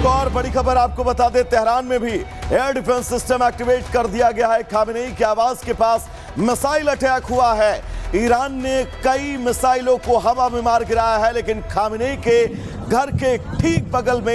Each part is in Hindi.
एक और बड़ी खबर आपको बता दें, तेहरान में भी एयर डिफेंस सिस्टम एक्टिवेट कर दिया गया है। खामेनेई के आवास के पास मिसाइल अटैक हुआ है। ईरान ने कई मिसाइलों को हवा में मार गिराया है, लेकिन खामेनेई के घर के ठीक बगल में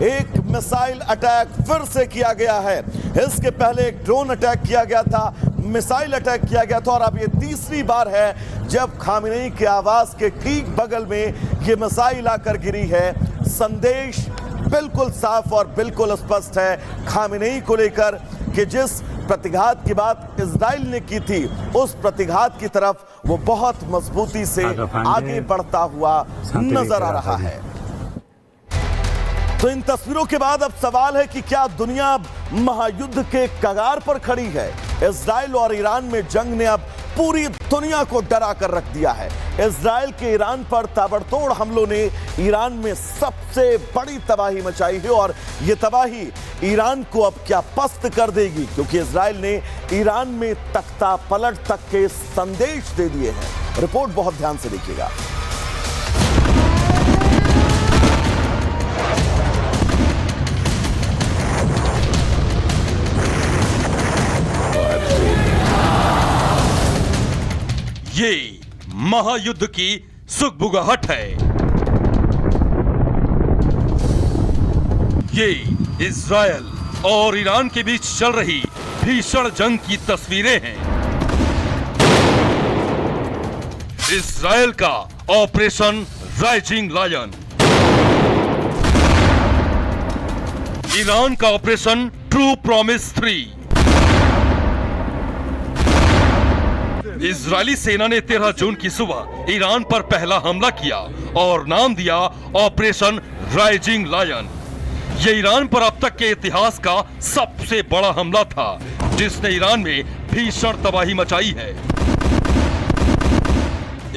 एक मिसाइल अटैक फिर से किया गया है। इसके पहले एक ड्रोन अटैक किया गया था, मिसाइल अटैक किया गया था, और अब ये तीसरी बार है जब खामेनेई के आवास के ठीक बगल में ये मिसाइल आकर गिरी है। संदेश बिल्कुल साफ और बिल्कुल स्पष्ट है खामेनेई को लेकर कि जिस प्रतिघात की बात इजराइल ने की थी, उस प्रतिघात की तरफ वो बहुत मजबूती से आगे बढ़ता हुआ नजर आ रहा है। तो इन तस्वीरों के बाद अब सवाल है कि क्या दुनिया महायुद्ध के कगार पर खड़ी है? इजराइल और ईरान में जंग ने अब पूरी दुनिया को डरा कर रख दिया है। इजराइल के ईरान पर ताबड़तोड़ हमलों ने ईरान में सबसे बड़ी तबाही मचाई है, और यह तबाही ईरान को अब क्या पस्त कर देगी, क्योंकि इजराइल ने ईरान में तख्ता पलट तक के संदेश दे दिए हैं। रिपोर्ट बहुत ध्यान से देखिएगा। ये महायुद्ध की सुगबुगाहट है। ये इजराइल और ईरान के बीच चल रही भीषण जंग की तस्वीरें हैं। इजराइल का ऑपरेशन राइजिंग लायन, ईरान का ऑपरेशन ट्रू प्रॉमिस 3। इजरायली सेना ने 13 जून की सुबह ईरान पर पहला हमला किया और नाम दिया ऑपरेशन राइजिंग लायन। यह ईरान पर अब तक के इतिहास का सबसे बड़ा हमला था, जिसने ईरान में भीषण तबाही मचाई है।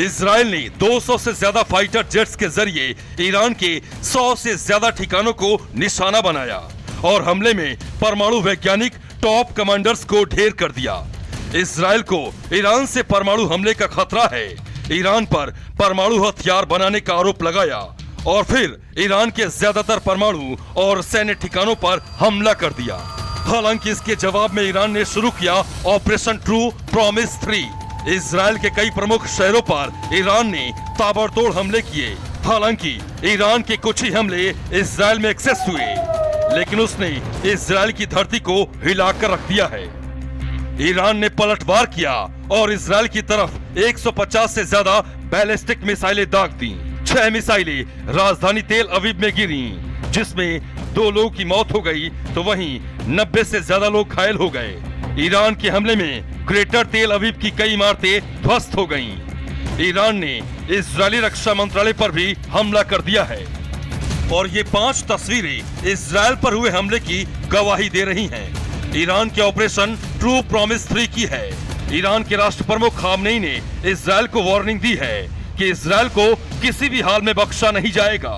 इजराइल ने 200 से ज्यादा फाइटर जेट्स के जरिए ईरान के 100 से ज्यादा ठिकानों को निशाना बनाया और हमले में परमाणु वैज्ञानिक टॉप कमांडर्स को ढेर कर दिया। इजराइल को ईरान से परमाणु हमले का खतरा है। ईरान पर परमाणु हथियार बनाने का आरोप लगाया और फिर ईरान के ज्यादातर परमाणु और सैन्य ठिकानों पर हमला कर दिया। हालांकि इसके जवाब में ईरान ने शुरू किया ऑपरेशन ट्रू प्रॉमिस 3। इजराइल के कई प्रमुख शहरों पर ईरान ने ताबड़तोड़ हमले किए। हालांकि ईरान के कुछ ही हमले इजराइल में एक्सेस हुए, लेकिन उसने इजराइल की धरती को हिलाकर रख दिया है। ईरान ने पलटवार किया और इजराइल की तरफ 150 से ज्यादा बैलिस्टिक मिसाइलें दाग दी। 6 मिसाइलें राजधानी तेल अवीव में गिरी, जिसमें 2 लोगों की मौत हो गई, तो वहीं 90 से ज्यादा लोग घायल हो गए। ईरान के हमले में ग्रेटर तेल अवीव की कई इमारतें ध्वस्त हो गईं। ईरान ने इजरायली रक्षा मंत्रालय पर भी हमला कर दिया है और ये 5 तस्वीरें इजराइल पर हुए हमले की गवाही दे रही हैं। ईरान के ऑपरेशन ट्रू प्रॉमिस 3 की है। ईरान के राष्ट्र प्रमुख खामनेई ने इजराइल को वार्निंग दी है कि इजराइल को किसी भी हाल में बख्शा नहीं जाएगा।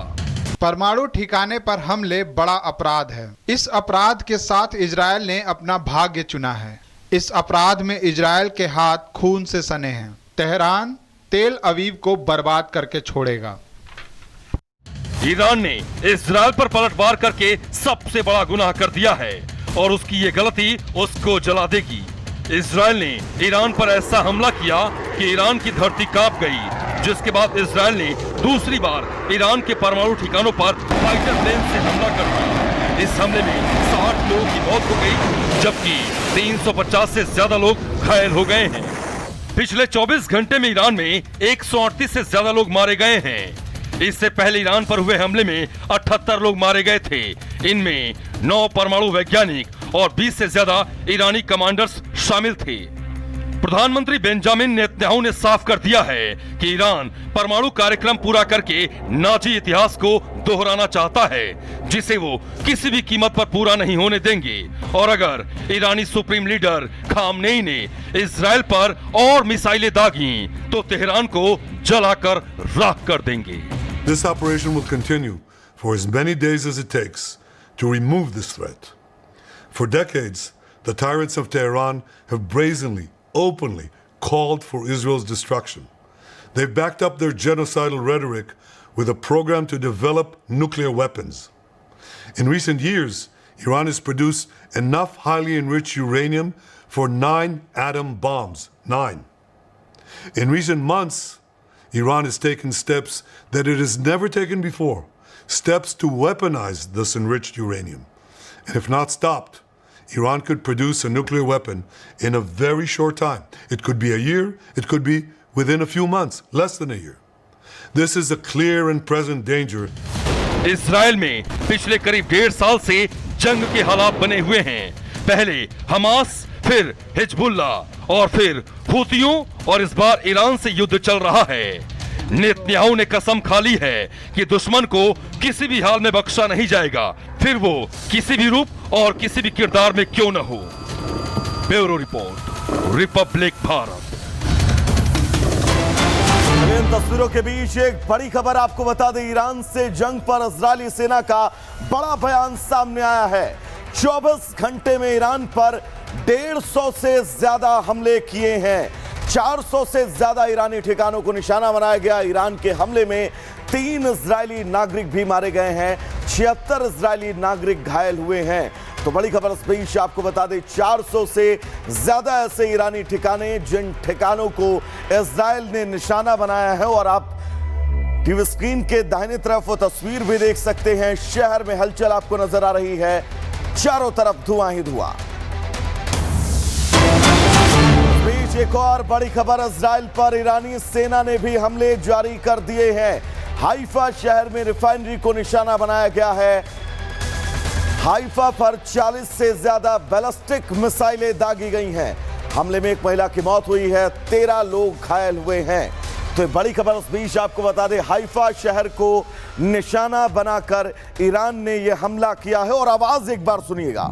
परमाणु ठिकाने पर हमले बड़ा अपराध है। इस अपराध के साथ इजराइल ने अपना भाग्य चुना है। इस अपराध में इजराइल के हाथ खून से सने हैं। तेहरान तेल अवीव को बर्बाद करके छोड़ेगा। ईरान ने इजराइल पर पलटवार करके सबसे बड़ा गुनाह कर दिया है और उसकी ये गलती उसको जला देगी। इजराइल ने ईरान पर ऐसा हमला किया कि ईरान की धरती कांप गई, जिसके बाद इजराइल ने दूसरी बार ईरान के परमाणु ठिकानों पर फाइटर प्लेन से हमला कर दिया। इस हमले में 60 लोगों की मौत हो गई, जबकि 350 से ज्यादा लोग घायल हो गए हैं। पिछले 24 घंटे में ईरान में 138 से ज्यादा लोग मारे गए हैं। इससे पहले ईरान पर हुए हमले में 78 लोग मारे गए थे। इनमें 9 परमाणु वैज्ञानिक और 20 से ज्यादा ईरानी कमांडर्स शामिल थे। प्रधानमंत्री बेंजामिन नेतन्याहू ने साफ कर दिया है कि ईरान परमाणु कार्यक्रम पूरा करके नाजी इतिहास को दोहराना चाहता है, जिसे वो किसी भी कीमत पर पूरा नहीं होने देंगे। और अगर ईरानी सुप्रीम लीडर खामनेई ने इजराइल पर और मिसाइलें दागी तो तेहरान को जलाकर राख कर देंगे। This operation will continue for as many days as it takes to remove this threat. For decades, the tyrants of Tehran have brazenly, openly called for Israel's destruction. They've backed up their genocidal rhetoric with a program to develop nuclear weapons. In recent years, Iran has produced enough highly enriched uranium for 9 atom bombs. 9. In recent months, Iran has taken steps that it has never taken before, steps to weaponize this enriched uranium. And if not stopped, Iran could produce a nuclear weapon in a very short time. It could be a year, it could be within a few months, less than a year. This is a clear and present danger. Israel में पिछले करीब 1.5 साल से जंग के हालात बने हुए हैं। पहले हमास, फिर हिजबुल्ला और फिर हुतियों और इस बार ईरान से युद्ध चल रहा है। नेतन्याहू ने कसम खा ली है कि दुश्मन को किसी भी हाल में बख्शा नहीं जाएगा, फिर वो किसी भी रूप और किसी भी किरदार में क्यों न हो। Bureau report, Republic Bharat. इन तस्वीरों के बीच एक बड़ी खबर आपको बता दें, ईरान से जंग पर इजरायली सेना का बड़ा बयान सामने आया है। 24 घंटे में ईरान पर 150 से ज्यादा हमले किए हैं। 400 से ज्यादा ईरानी ठिकानों को निशाना बनाया गया। ईरान के हमले में 3 इजरायली नागरिक भी मारे गए हैं, 76 इजरायली नागरिक घायल हुए हैं। तो बड़ी खबर इस बीच आपको बता दें, 400 से ज्यादा ऐसे ईरानी ठिकाने जिन ठिकानों को इजराइल ने निशाना बनाया है। और आप टीवी स्क्रीन के दाहिने तरफ वो तस्वीर भी देख सकते हैं। शहर में हलचल आपको नजर आ रही है, चारों तरफ धुआं ही धुआं। इस बीच एक और बड़ी खबर, इजराइल पर ईरानी सेना ने भी हमले जारी कर दिए हैं। हाइफा शहर में रिफाइनरी को निशाना बनाया गया है। हाइफा पर 40 से ज्यादा बैलिस्टिक मिसाइलें दागी गई हैं। हमले में एक महिला की मौत हुई है, 13 लोग घायल हुए हैं। तो बड़ी खबर इस बीच आपको बता दें, हाइफा शहर को निशाना बनाकर ईरान ने यह हमला किया है। और आवाज एक बार सुनिएगा।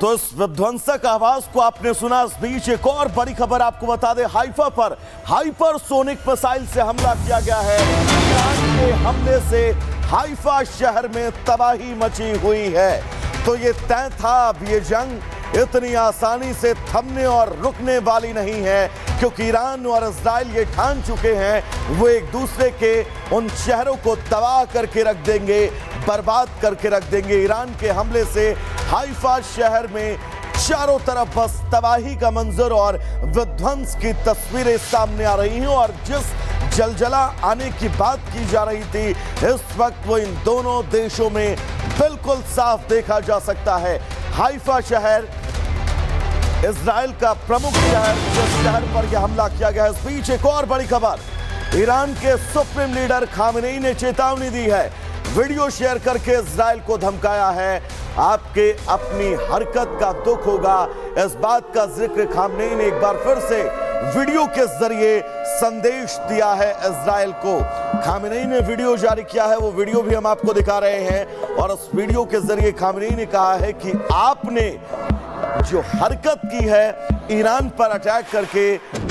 तो इस विध्वंसक आवाज को आपने सुना। इस बीच एक और बड़ी खबर आपको बता दें, हाइफा पर हाइपरसोनिक मिसाइल से हमला किया गया है। ईरान के हमले से हाइफा शहर में तबाही मची हुई है। तो ये तय था, अब ये जंग इतनी आसानी से थमने और रुकने वाली नहीं है, क्योंकि ईरान और इजराइल ये ठान चुके हैं वो एक दूसरे के उन शहरों को तबाह करके रख देंगे, बर्बाद करके रख देंगे। ईरान के हमले से हाइफा शहर में चारों तरफ बस तबाही का मंजर और विध्वंस की तस्वीरें सामने आ रही हैं। और जिस जलजला आने की बात की जा रही थी, इस वक्त वो इन दोनों देशों में बिल्कुल साफ देखा जा सकता है। हाइफा शहर इजराइल का प्रमुख शहर, जिस शहर पर यह हमला किया गया है। इस बीच एक और बड़ी खबर, ईरान के सुप्रीम लीडर खामेनेई ने चेतावनी दी है। वीडियो शेयर करके इजराइल को धमकाया है, आपके अपनी हरकत का दुख होगा। इस बात का जिक्र खामेनेई ने एक बार फिर से वीडियो के जरिए संदेश दिया है इजराइल को। खामेनेई ने वीडियो जारी किया है, वो वीडियो भी हम आपको दिखा रहे हैं। और इस वीडियो के जरिए खामेनेई ने कहा है कि आपने जो हरकत की है ईरान पर अटैक करके,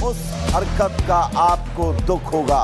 उस हरकत का आपको दुख होगा।